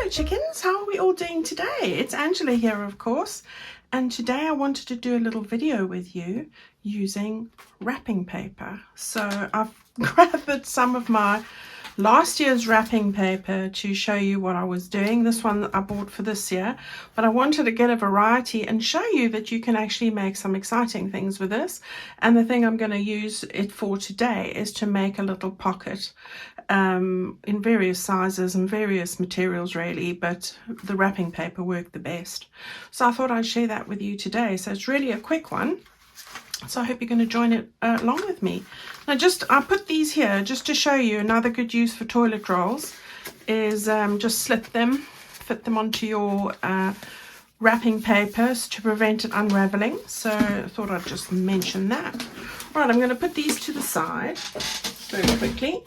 Hello chickens, how are we all doing today? It's Angela here, of course, and today I wanted to do a little video with you using wrapping paper. So I've gathered some of my last year's wrapping paper to show you what I was doing. This one I bought for this year, but I wanted to get a variety and show you that you can actually make some exciting things with this. And the thing I'm going to use it for today is to make a little pocket in various sizes and various materials really, but the wrapping paper worked the best. So I thought I'd share that with you today. So it's really a quick one. So I hope you're going to join it along with me. Now I put these here just to show you another good use for toilet rolls is just slip them, fit them onto your wrapping papers to prevent it unraveling. So I thought I'd just mention that. Right, I'm going to put these to the side very quickly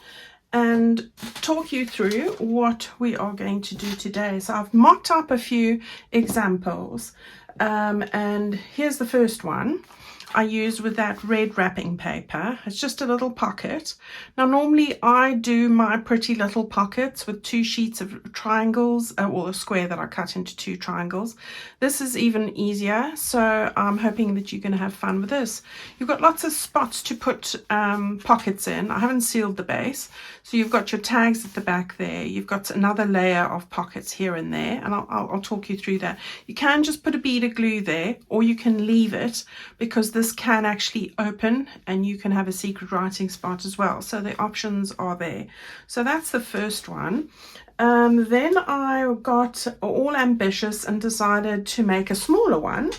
and talk you through what we are going to do today. So I've mocked up a few examples and here's the first one I used with that red wrapping paper. It's just a little pocket. Now normally I do my pretty little pockets with 2 sheets of triangles, or a square that I cut into 2 triangles. This is even easier, so I'm hoping that you're going to have fun with this. You've got lots of spots to put pockets in. I haven't sealed the base, so you've got your tags at the back there. You've got another layer of pockets here and there, and I'll talk you through that. You can just put a bead of glue there, or you can leave it, because this can actually open and you can have a secret writing spot as well. So the options are there. So that's the first one. Then I got all ambitious and decided to make a smaller one.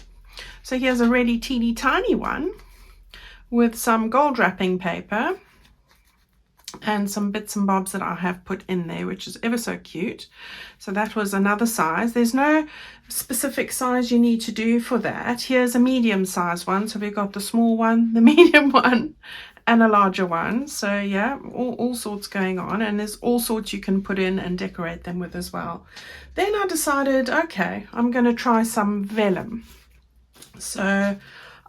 So here's a really teeny tiny one with some gold wrapping paper and some bits and bobs that I have put in there, which is ever so cute. So that was another size. There's no specific size you need to do for that. Here's a medium size one. So we've got the small one, the medium one, and a larger one. So yeah, all sorts going on, and there's all sorts you can put in and decorate them with as well. Then I decided, okay, I'm going to try some vellum. So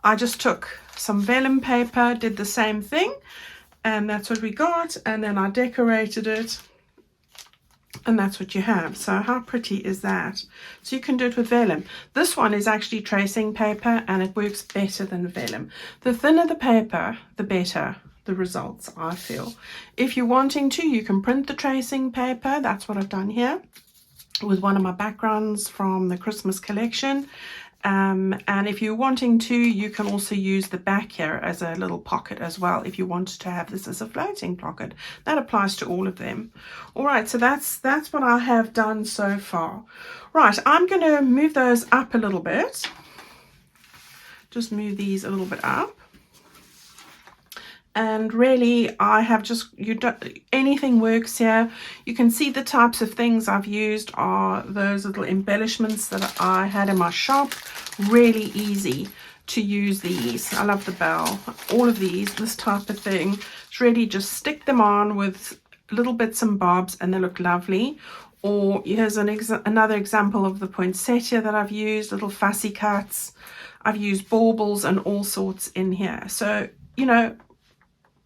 I just took some vellum paper, did the same thing, and that's what we got, and then I decorated it, and that's what you have. So how pretty is that? So you can do it with vellum. This one is actually tracing paper, and it works better than vellum. The thinner the paper, the better the results, I feel. If you're wanting to, you can print the tracing paper. That's what I've done here with one of my backgrounds from the Christmas collection. And if you're wanting to, you can also use the back here as a little pocket as well, if you wanted to have this as a floating pocket. That applies to all of them. All right, so that's what I have done so far. Right, I'm going to move those up a little bit. Just move these a little bit up. And really I have just, anything works here. You can see the types of things I've used are those little embellishments that I had in my shop. Really easy to use these. I love the bell. All of these, this type of thing. It's really just stick them on with little bits and bobs and they look lovely. Or here's another example of the poinsettia that I've used, little fussy cuts. I've used baubles and all sorts in here. So, you know,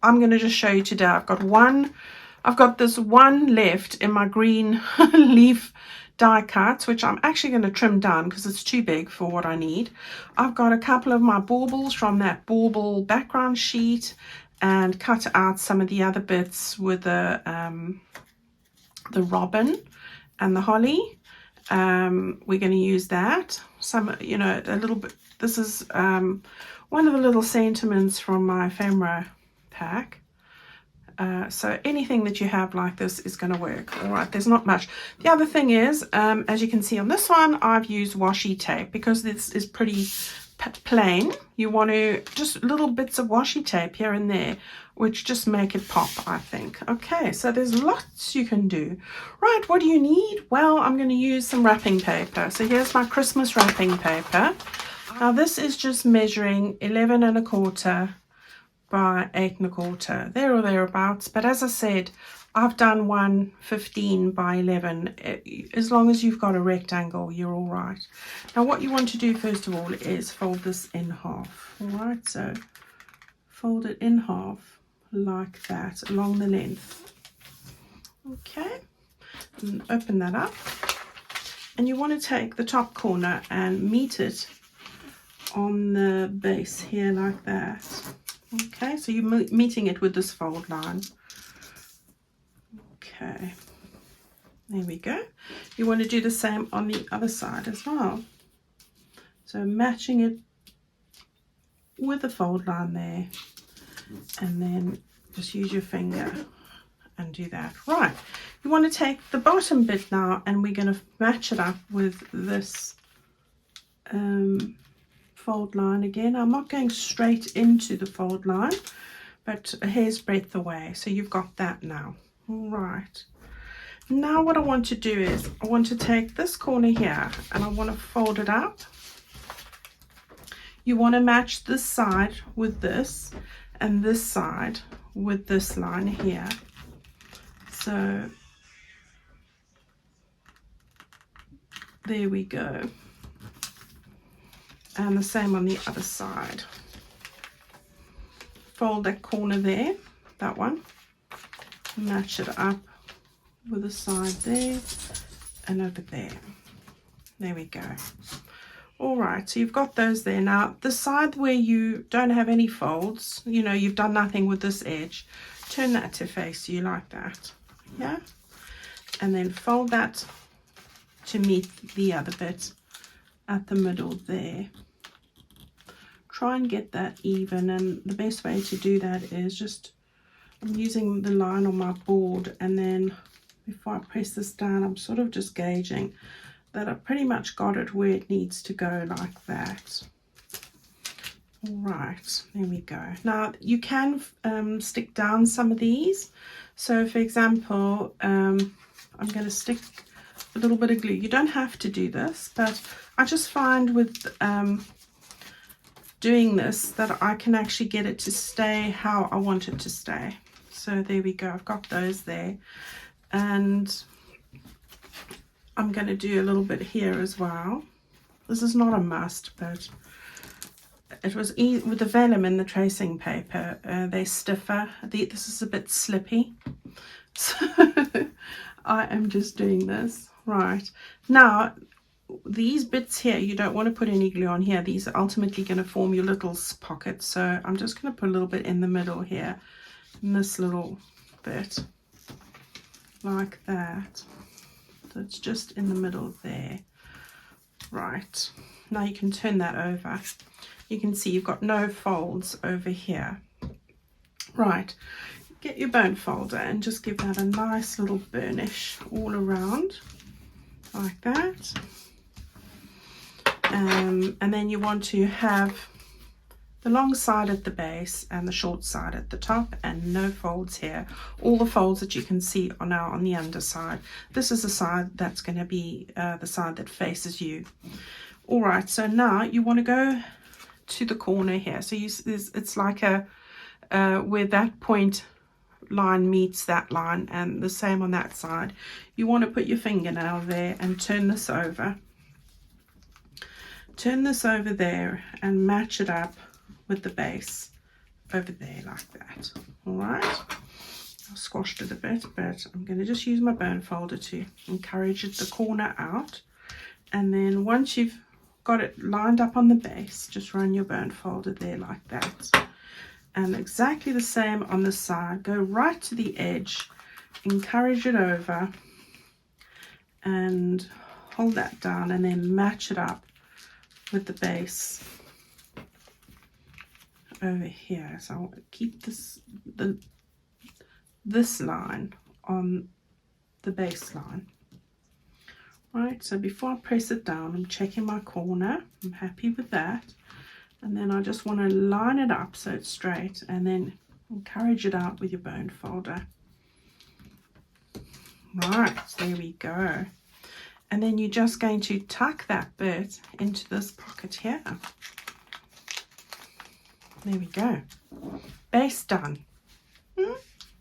I'm going to just show you today. I've got this one left in my green leaf die cuts, which I'm actually going to trim down because it's too big for what I need. I've got a couple of my baubles from that bauble background sheet and cut out some of the other bits with the robin and the holly. We're going to use that. Some, you know, a little bit. This is one of the little sentiments from my ephemera pack. So anything that you have like this is going to work. All right, there's not much. The other thing is, as you can see on this one, I've used washi tape because this is pretty plain. You want to just little bits of washi tape here and there, which just make it pop, I think. Okay, so there's lots you can do. Right, what do you need? Well, I'm going to use some wrapping paper. So here's my Christmas wrapping paper. Now this is just measuring 11 1/4 by 8 1/4, there or thereabouts. But as I said, I've done one 15 by 11. As long as you've got a rectangle, you're all right. Now what you want to do first of all is fold this in half. All right, so fold it in half like that along the length. Okay, and open that up. And you want to take the top corner and meet it on the base here like that. Okay, so you're meeting it with this fold line. Okay, there we go. You want to do the same on the other side as well. So matching it with the fold line there, and then just use your finger and do that. Right, you want to take the bottom bit now, and we're going to match it up with this fold line again. I'm not going straight into the fold line, but a hair's breadth away. So you've got that now. All right, now what I want to do is I want to take this corner here and I want to fold it up. You want to match this side with this and this side with this line here. So there we go. And the same on the other side. Fold that corner there, that one. Match it up with the side there and over there. There we go. All right, so you've got those there. Now, the side where you don't have any folds, you know, you've done nothing with this edge, turn that to face you like that. Yeah, and then fold that to meet the other bit at the middle there. Try and get that even, and the best way to do that is just, I'm using the line on my board, and then before I press this down, I'm sort of just gauging that I've pretty much got it where it needs to go like that. All right, there we go. Now you can stick down some of these. So for example, I'm going to stick a little bit of glue. You don't have to do this, but I just find with doing this that I can actually get it to stay how I want it to stay. So there we go, I've got those there, and I'm going to do a little bit here as well. This is not a must, but it was easy with the vellum in the tracing paper. They're stiffer. This is a bit slippy, so I am just doing this. Right, now these bits here, you don't want to put any glue on here. These are ultimately going to form your little pockets, so I'm just going to put a little bit in the middle here, in this little bit like that. So it's just in the middle there. Right, now you can turn that over. You can see you've got no folds over here. Right, get your bone folder and just give that a nice little burnish all around like that. And then you want to have the long side at the base and the short side at the top, and no folds here. All the folds that you can see are now on the underside. This is the side that's going to be the side that faces you. All right, so now you want to go to the corner here. So it's like a where that point line meets that line, and the same on that side. You want to put your fingernail there and turn this over. Turn this over there and match it up with the base over there like that. All right, I squashed it a bit, but I'm going to just use my bone folder to encourage it the corner out. And then once you've got it lined up on the base, just run your bone folder there like that. And exactly the same on the side. Go right to the edge, encourage it over, and hold that down, and then match it up with the base over here. So I want to keep this line on the base line. Right, so before I press it down, I'm checking my corner. I'm happy with that. And then I just want to line it up so it's straight, and then encourage it out with your bone folder. Right, there we go. And then you're just going to tuck that bit into this pocket here. There we go. Base done.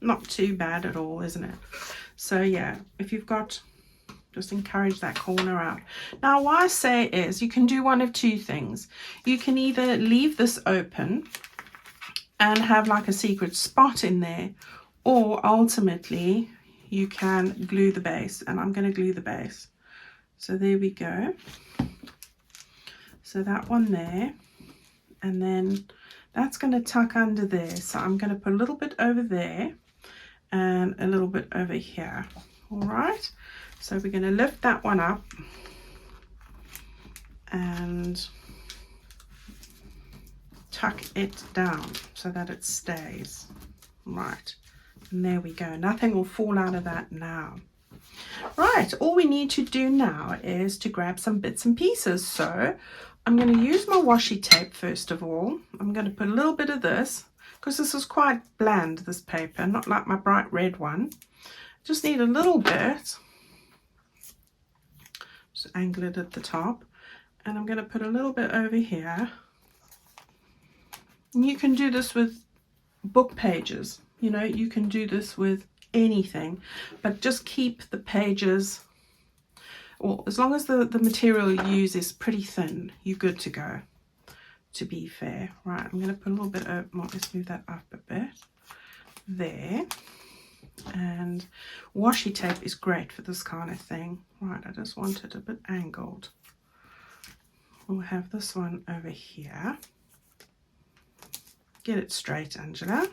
Not too bad at all, isn't it? So yeah, if you've got, just encourage that corner out. Now what I say is you can do one of two things. You can either leave this open and have like a secret spot in there, or ultimately you can glue the base, and I'm going to glue the base So there we go. So that one there, and then that's going to tuck under there. So I'm going to put a little bit over there and a little bit over here. All right, so we're going to lift that one up and tuck it down so that it stays. Right, and there we go. Nothing will fall out of that now. Right, all we need to do now is to grab some bits and pieces. So I'm going to use my washi tape first of all. I'm going to put a little bit of this, because this is quite bland, this paper, not like my bright red one. Just need a little bit. Just angle it at the top. And I'm going to put a little bit over here. And you can do this with book pages. You know, you can do this with anything, but just keep the pages, or as long as the material you use is pretty thin, you're good to go, to be fair. Right, I'm going to put a little bit of, let's move that up a bit there. And washi tape is great for this kind of thing. Right, I just want it a bit angled. We'll have this one over here. Get it straight, Angela.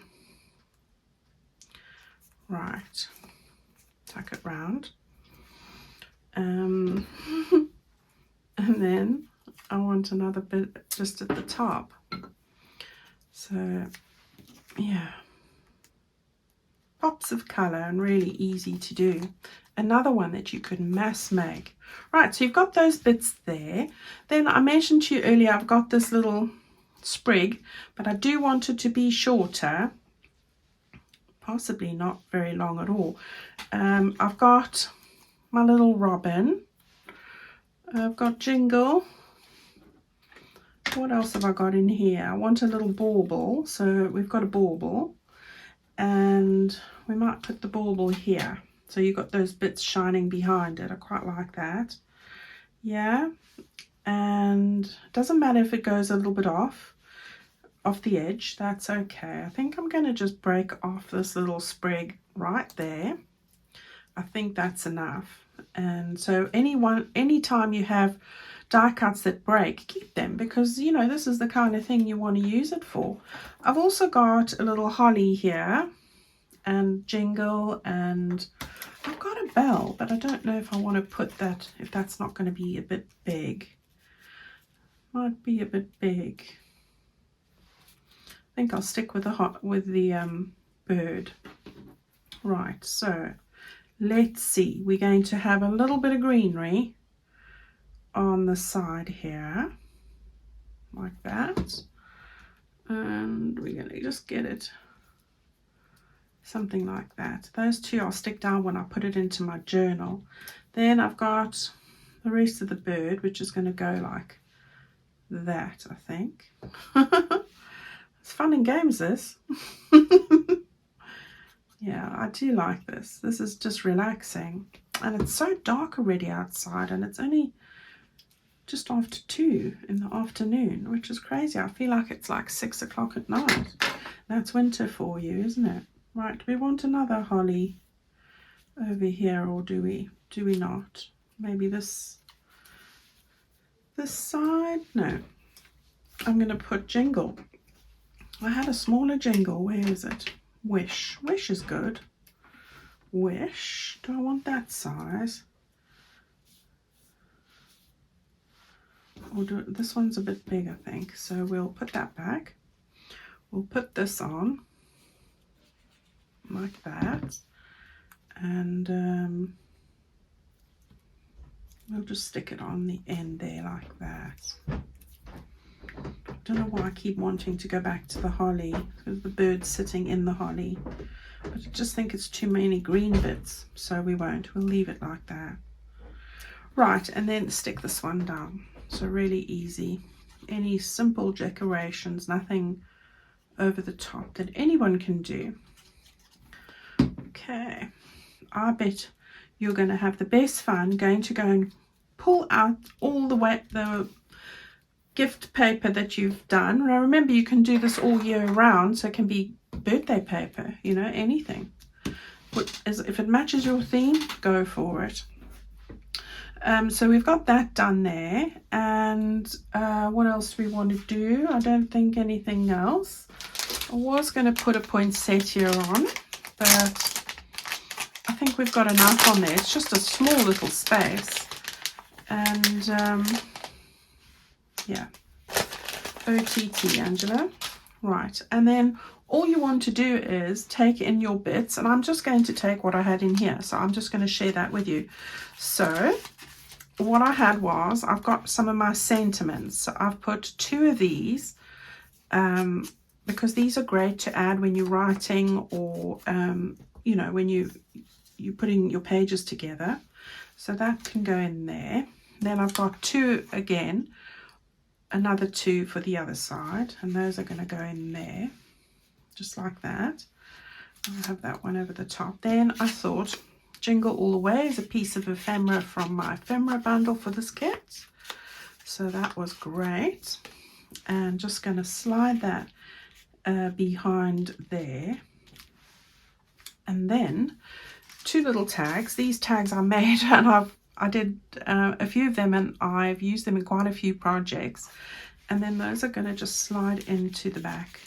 Right, tuck it round. And then I want another bit just at the top. So yeah, pops of colour and really easy to do. Another one that you could mass make. Right, so you've got those bits there. Then I mentioned to you earlier, I've got this little sprig, but I do want it to be shorter, possibly not very long at all. I've got my little robin, I've got Jingle. What else have I got in here? I want a little bauble, so we've got a bauble, and we might put the bauble here, so you've got those bits shining behind it. I quite like that. Yeah, and it doesn't matter if it goes a little bit off the edge, that's okay. I think I'm going to just break off this little sprig right there. I think that's enough. And so anytime you have die cuts that break, keep them, because you know this is the kind of thing you want to use it for. I've also got a little holly here and Jingle, and I've got a bell, but I don't know if I want to put that, if that's not going to be a bit big. Might be a bit big. I think I'll stick with the bird. Right, so let's see. We're going to have a little bit of greenery on the side here, like that. And we're going to just get it something like that. Those two I'll stick down when I put it into my journal. Then I've got the rest of the bird, which is going to go like that, I think. It's fun and games, this. Yeah, I do like this. This is just relaxing. And it's so dark already outside, and it's only just after 2 in the afternoon, which is crazy. I feel like it's like 6 o'clock at night. That's winter for you, isn't it? Right, do we want another holly over here, or do we not? Maybe this side? No. I'm going to put Jingle. I had a smaller Jingle. Where is it? Wish. Wish is good. Wish. Do I want that size? Or this one's a bit big, I think. So we'll put that back. We'll put this on like that. And we'll just stick it on the end there like that. I don't know why I keep wanting to go back to the holly, because the bird's sitting in the holly, but I just think it's too many green bits, so we won't. We'll leave it like that. Right, and then stick this one down. So really easy. Any simple decorations, nothing over the top, that anyone can do. Okay, I bet you're going to have the best fun going to go and pull out all the gift paper that you've done. Now remember, you can do this all year round, so it can be birthday paper, you know, anything. If it matches your theme, go for it. So we've got that done there, and what else we want to do? I don't think anything else. I was going to put a poinsettia on, but I think we've got enough on there. It's just a small little space, and yeah, OTT, Angela. Right, and then all you want to do is take in your bits, and I'm just going to take what I had in here, so I'm just going to share that with you. So what I had was, I've got some of my sentiments. So I've put 2 of these, because these are great to add when you're writing, or you know, when you're putting your pages together. So that can go in there. Then I've got 2 again, another 2 for the other side, and those are going to go in there just like that. I'll have that one over the top. Then I thought Jingle All the Way is a piece of ephemera from my ephemera bundle for this kit, so that was great. And just going to slide that behind there. And then 2 little tags. These tags I made, and I did a few of them, and I've used them in quite a few projects. And then those are going to just slide into the back.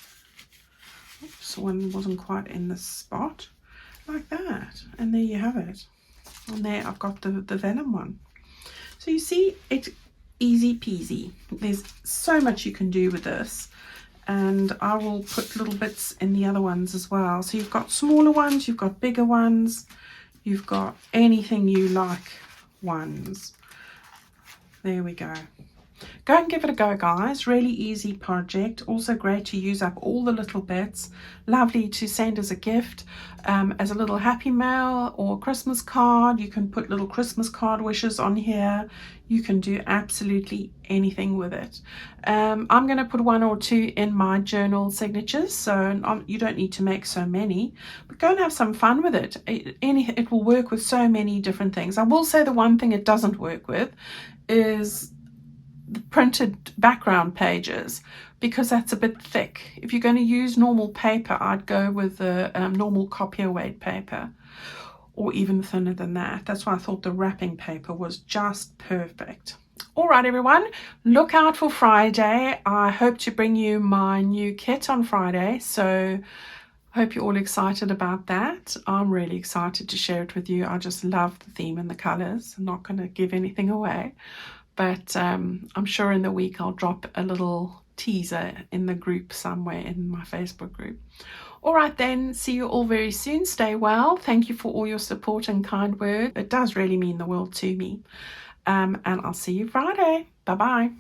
Oops, one wasn't quite in the spot, like that. And there you have it. And there I've got the vellum one. So you see, it's easy peasy. There's so much you can do with this, and I will put little bits in the other ones as well. So you've got smaller ones, you've got bigger ones, you've got anything you like ones. There we go. Go and give it a go, guys. Really easy project. Also great to use up all the little bits. Lovely to send as a gift, as a little happy mail or Christmas card. You can put little Christmas card wishes on here. You can do absolutely anything with it. I'm going to put 1 or 2 in my journal signatures, so you don't need to make so many, but go and have some fun with it. It will work with so many different things. I will say the one thing it doesn't work with is the printed background pages, because that's a bit thick. If you're going to use normal paper, I'd go with the normal copier weight paper, or even thinner than that. That's why I thought the wrapping paper was just perfect. All right, everyone, look out for Friday. I hope to bring you my new kit on Friday, so I hope you're all excited about that. I'm really excited to share it with you. I just love the theme and the colors. I'm not going to give anything away, but I'm sure in the week I'll drop a little teaser in the group somewhere, in my Facebook group. All right then, see you all very soon. Stay well. Thank you for all your support and kind words. It does really mean the world to me. And I'll see you Friday. Bye-bye.